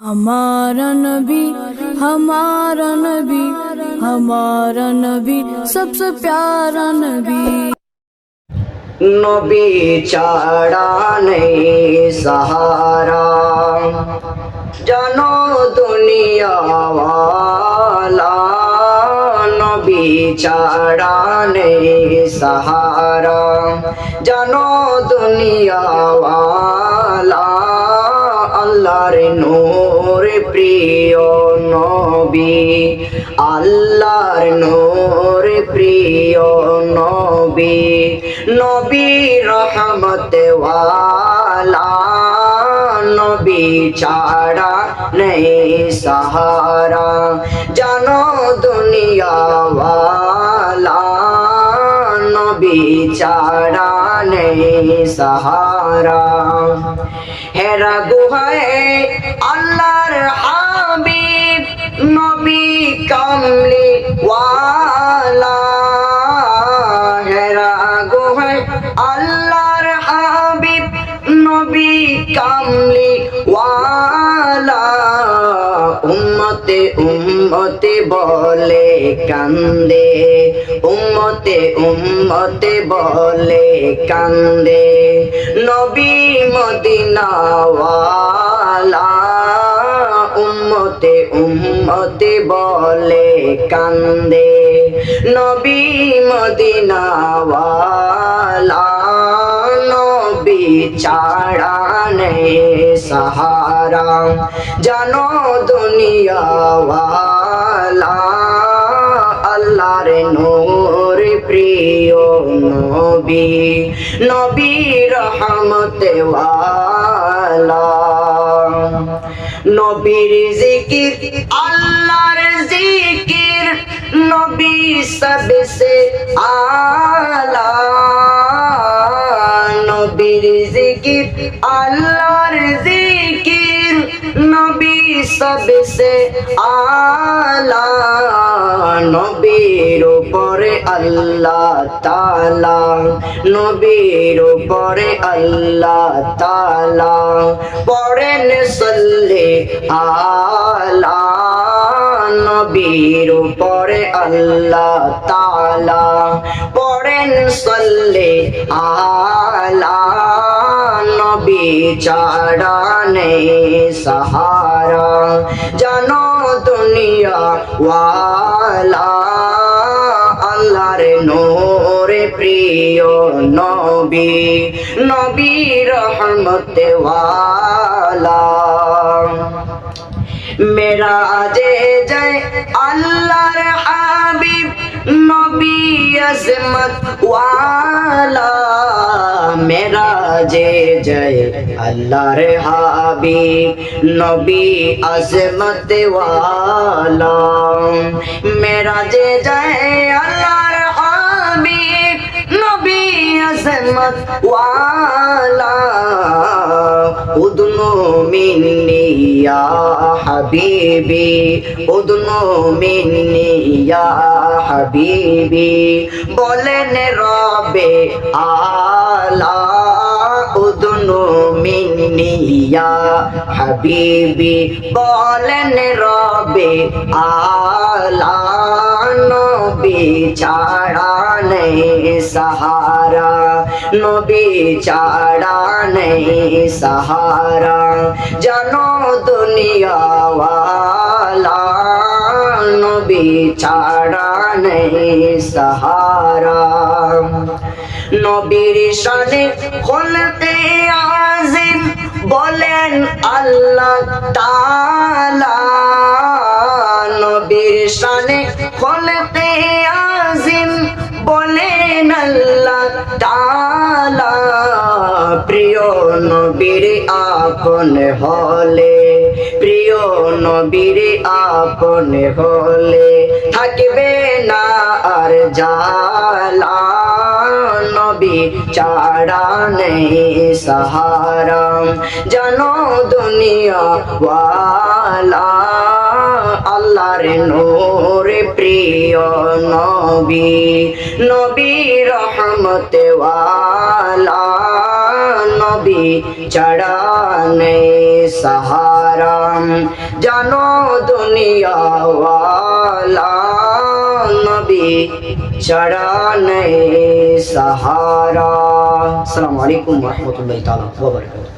हमारा नबी हमारा नबी हमारा नबी सबसे प्यारा नबी। नबी ছাড়া নেই सहारा জানো দুনিয়াওয়ালা নবী ছাড়া নেই सहारा জানো দুনিয়াওয়ালা আল্লাহর নূর প্রিয় নবী আল্লাহর নূর প্রিয় নবী নবী রহমত ওয়ালা নবী ছাড়া নেই सहारा জানো দুনিয়াওয়ালা নবী ছাড়া নেই सहारा হেরা গুহায় আল্লাহর হাবিব নবী কামলি ওয়ালা হেরা গুহায় আল্লাহর হাবিব নবী কামলি ওয়ালা উম্মতে উম্মতে বলে কান্দে উম্মতে উম্মতে বলে কান্দে নবী মদিনা ওয়ালা উম্মতে উম্মতে বলে কান্দে নবী মদিনা ওয়ালা নবী ছাড়া নেই सहारा জানো দুনিয়াওয়ালা আল্লাহর নূর প্রিয় নবী নবী রহমত ওয়ালা নবীর জিকির আল্লাহর জিকির নবী সবসে আলা নবীর জিকির আল্লাহর জিকির নবী সবসে আলা নবীর উপরে আল্লাহ তাআলা নবীর উপরে আল্লাহ তাআলা পড়েন সাল্লি আলা নবীর উপরে আল্লাহ তাআলা পড়েন সাল্লি আলা নবী ছাড়া নেই सहारा জানো দুনিয়া ওয়ালা আল্লাহর নূর প্রিয় নবী নবী রহমত ওয়ালা মেরাজে যায় আল্লাহর হাবিব নবী আজমত ওয়ালা মেরাজে যায় আল্লাহর হাবিব নবী আজমত ওয়ালা মেরাজে যায় আল্লাহর হাবিব নবী আজমত ওয়ালা উদনু মিন্নি ইয়া হাবিবি উদনু মিন্নি ইয়া হাবিবি বলেন রবে আলা উদনু মিন্নি ইয়া হাবিবি বলেন রবে আলা নবী ছাড়া নেই सहारा নবী ছাড়া নেই सहारा জানো দুনিয়াওয়ালা নবী ছাড়া নেই सहारा নবীর শানে খলকে আজিম বলেন আল্লাহ তাআলা নবীর শানে খলকে আজিম বলেন আল্লাহ তাআলা প্রিয় নবীর আপন হলে প্রিয় নবীর আপন হলে থাকবে না আর জালা নবী ছাড়া নেই सहारा জানো দুনিয়া ওয়ালা আল্লাহর নূর প্রিয় নবী নবী রহমত ওয়ালা নবী ছাড়া নেই সাহারা জানো দুনিয়া ওয়ালা নবী ছাড়া নেই সাহারা। আসসালামু আলাইকুম ওয়া রাহমাতুল্লাহি তাআলা ওয়া বারাকাতুহু।